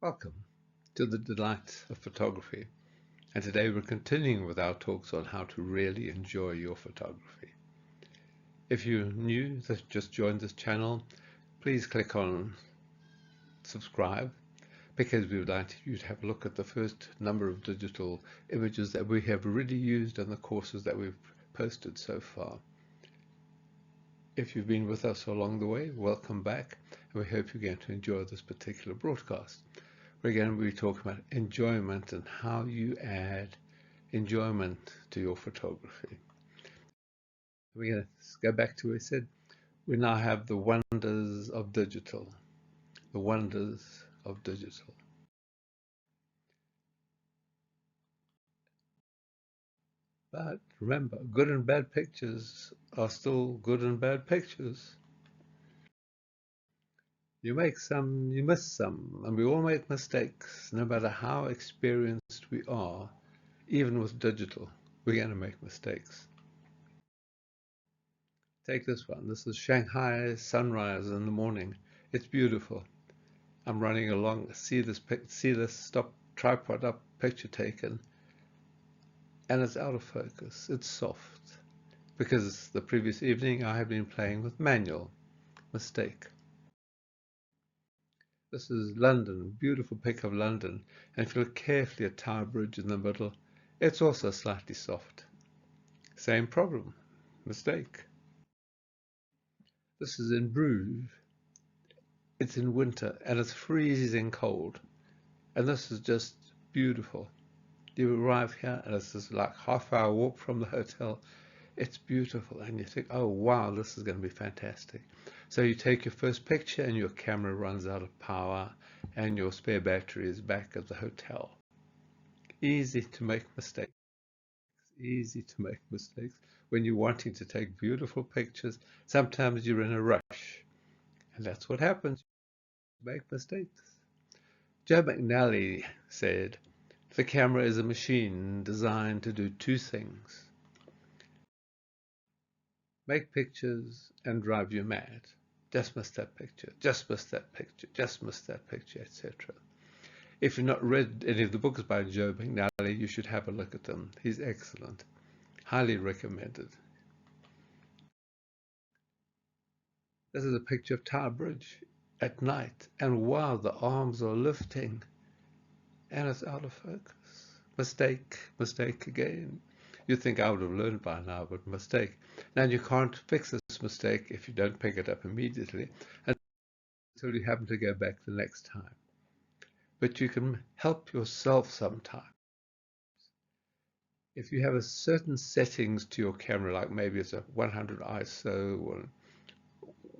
Welcome to the delight of photography, and today we're continuing with our talks on how to really enjoy your photography. If you're new that just joined this channel, please click on subscribe because we would like you to have a look at the first number of digital images that we have already used in the courses that we've posted so far. If you've been with us along the way, welcome back, and we hope you're going to enjoy this particular broadcast. We're going to be talking about enjoyment and how you add enjoyment to your photography. We're going to go back to what I said. We now have the wonders of digital. The wonders of digital. But remember, good and bad pictures are still good and bad pictures. You make some, you miss some, and we all make mistakes, no matter how experienced we are. Even with digital, we're going to make mistakes. Take this one. This is Shanghai sunrise in the morning. It's beautiful. I'm running along, see this stop tripod up picture taken, and it's out of focus. It's soft because the previous evening I have been playing with manual. Mistake. This is London, beautiful pic of London, and if you look carefully at Tower Bridge in the middle, it's also slightly soft. Same problem. Mistake. This is in Bruges. It's in winter and it's freezing cold, and this is just beautiful. You arrive here and it's just like half-hour walk from the hotel. It's beautiful, and you think, oh wow, this is going to be fantastic. So you take your first picture and your camera runs out of power and your spare battery is back at the hotel. Easy to make mistakes. Easy to make mistakes when you're wanting to take beautiful pictures. Sometimes you're in a rush, and that's what happens. You make mistakes. Joe McNally said, the camera is a machine designed to do two things: make pictures and drive you mad. Just miss that picture, just miss that picture, just miss that picture, etc. If you've not read any of the books by Joe McNally, you should have a look at them. He's excellent. Highly recommended. This is a picture of Tower Bridge at night, and wow, the arms are lifting, and it's out of focus. Mistake, mistake again. You'd think I would have learned by now, but mistake. Now you can't fix this mistake if you don't pick it up immediately until you happen to go back the next time. But you can help yourself sometimes. If you have a certain settings to your camera, like maybe it's a 100 ISO or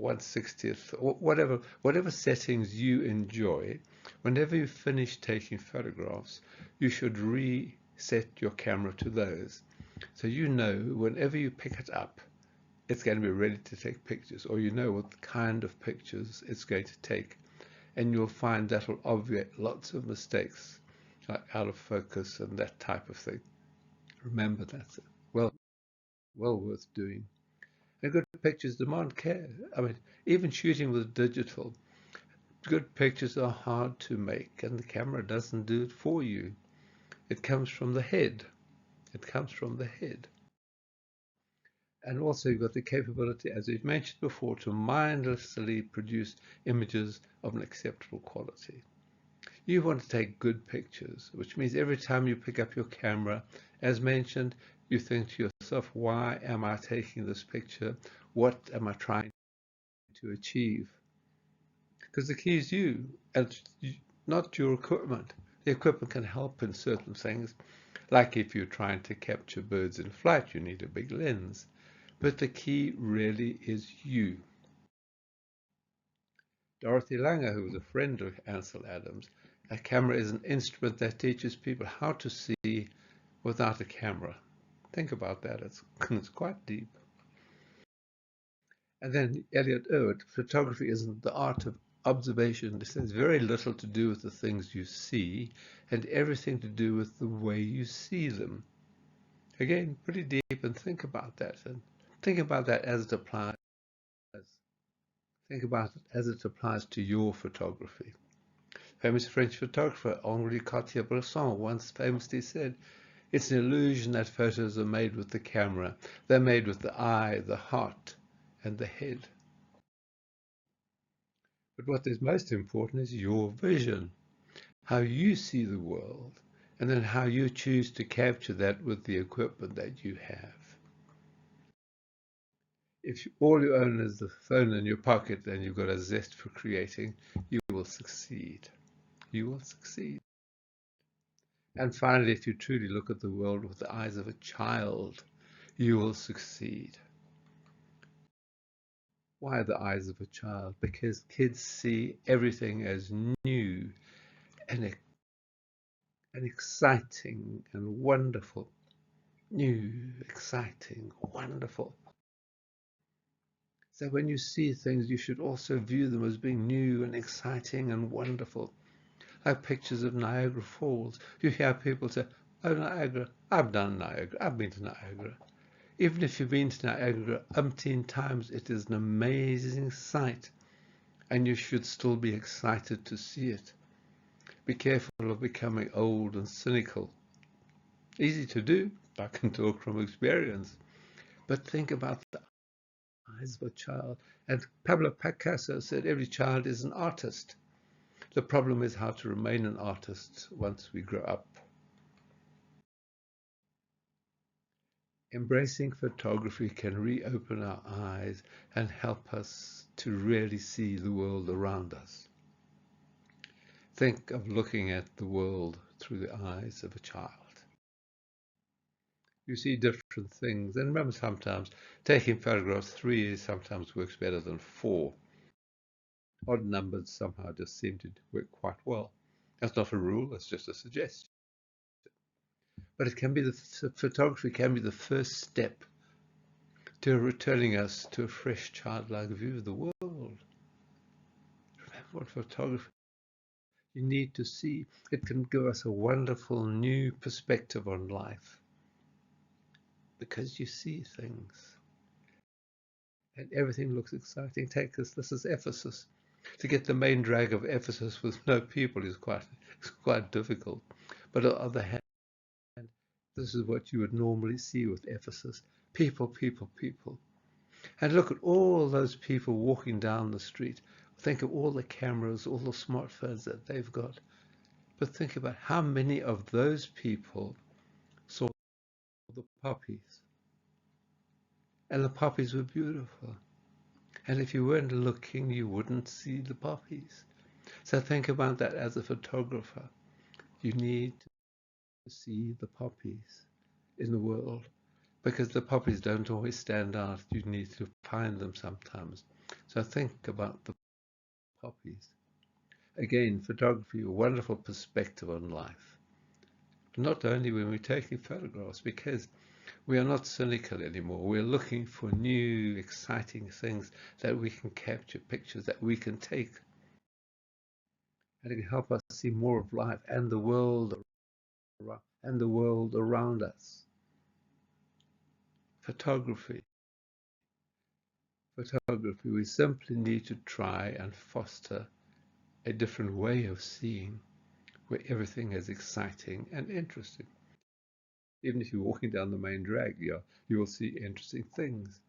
1/60th, or whatever settings you enjoy, whenever you finish taking photographs, you should reset your camera to those. So you know whenever you pick it up, it's going to be ready to take pictures, or you know what kind of pictures it's going to take. And you'll find that will obviate lots of mistakes, like out of focus and that type of thing. Remember, that's well worth doing. And good pictures demand care. I mean, even shooting with digital, good pictures are hard to make, and the camera doesn't do it for you. It comes from the head. It comes from the head. And also you've got the capability, as we've mentioned before, to mindlessly produce images of an acceptable quality. You want to take good pictures, which means every time you pick up your camera, as mentioned, you think to yourself, why am I taking this picture? What am I trying to achieve? Because the key is you, and not your equipment. The equipment can help in certain things, like if you're trying to capture birds in flight, you need a big lens. But the key really is you. Dorothy Langer, who was a friend of Ansel Adams, a camera is an instrument that teaches people how to see without a camera. Think about that. It's quite deep. And then Elliot Erwitt, photography isn't the art of observation. This has very little to do with the things you see and everything to do with the way you see them. Again, pretty deep, and think about that. And think about that as it applies. Think about it as it applies to your photography. Famous French photographer Henri Cartier-Bresson once famously said, "It's an illusion that photos are made with the camera. They're made with the eye, the heart, and the head." But what is most important is your vision, how you see the world, and then how you choose to capture that with the equipment that you have. If all you own is the phone in your pocket and you've got a zest for creating, you will succeed. You will succeed. And finally, if you truly look at the world with the eyes of a child, you will succeed. Why the eyes of a child? Because kids see everything as new and, and exciting and wonderful. New, exciting, wonderful. So when you see things, you should also view them as being new and exciting and wonderful. Like pictures of Niagara Falls. You hear people say, "Oh, Niagara, I've done Niagara, I've been to Niagara." Even if you've been to Niagara umpteen times, it is an amazing sight, and you should still be excited to see it. Be careful of becoming old and cynical. Easy to do, I can talk from experience, but think about the eyes of a child. And Pablo Picasso said every child is an artist. The problem is how to remain an artist once we grow up. Embracing photography can reopen our eyes and help us to really see the world around us. Think of looking at the world through the eyes of a child. You see different things. And remember, sometimes taking photographs, 3 sometimes works better than 4. Odd numbers somehow just seem to work quite well. That's not a rule, it's just a suggestion. But it can be photography can be the first step to returning us to a fresh childlike view of the world. Remember what photography you need to see. It can give us a wonderful new perspective on life because you see things and everything looks exciting. Take this is Ephesus. To get the main drag of Ephesus with no people is quite difficult. But on the other hand, this is what you would normally see with Ephesus. People, people, people. And look at all those people walking down the street. Think of all the cameras, all the smartphones that they've got. But think about how many of those people saw the poppies. And the poppies were beautiful. And if you weren't looking, you wouldn't see the poppies. So think about that as a photographer. You need to see the poppies in the world because the poppies don't always stand out. You need to find them sometimes. So think about the poppies. Again, photography, a wonderful perspective on life. Not only when we're taking photographs, because we are not cynical anymore. We're looking for new, exciting things that we can capture, pictures that we can take. And it can help us see more of life and the world around us. Photography. Photography. We simply need to try and foster a different way of seeing where everything is exciting and interesting. Even if you're walking down the main drag, you will see interesting things.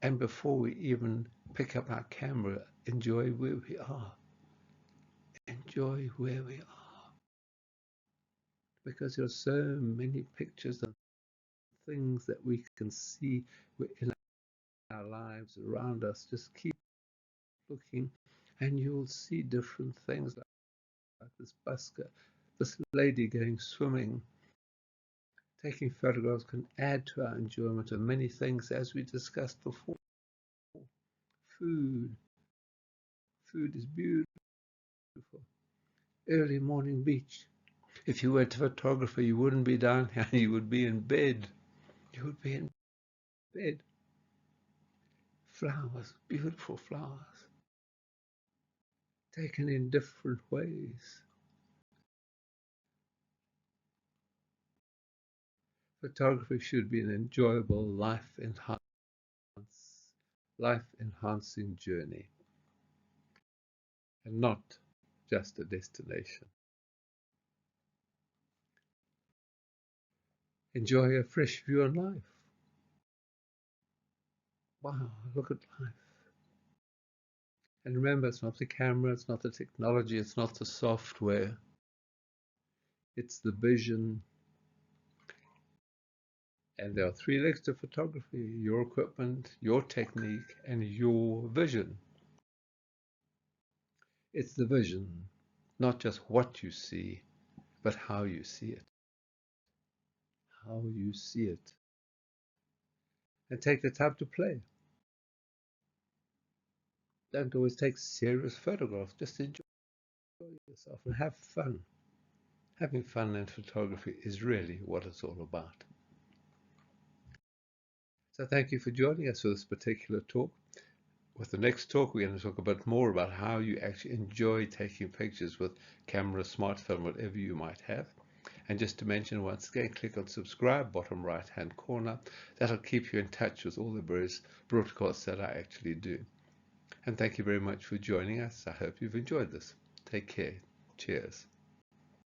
And before we even pick up our camera, enjoy where we are. Enjoy where we are. Because there are so many pictures and things that we can see in our lives around us. Just keep looking and you'll see different things like this busker, this lady going swimming. Taking photographs can add to our enjoyment of many things as we discussed before. Food. Food is beautiful. Early morning beach. If you were a photographer, you wouldn't be down here, you would be in bed. You would be in bed. Flowers, beautiful flowers, taken in different ways. Photography should be an enjoyable, life enhancing journey, and not just a destination. Enjoy a fresh view on life. Wow, look at life. And remember, it's not the camera, it's not the technology, it's not the software. It's the vision. And there are three legs to photography: your equipment, your technique, and your vision. It's the vision, not just what you see, but how you see it. How you see it. And take the time to play. Don't always take serious photographs. Just enjoy yourself and have fun. Having fun in photography is really what it's all about. So thank you for joining us for this particular talk. With the next talk, we're going to talk a bit more about how you actually enjoy taking pictures with camera, smartphone, whatever you might have. And just to mention once again, click on subscribe, bottom right hand corner. That'll keep you in touch with all the various broadcasts that I actually do. And thank you very much for joining us. I hope you've enjoyed this. Take care. Cheers.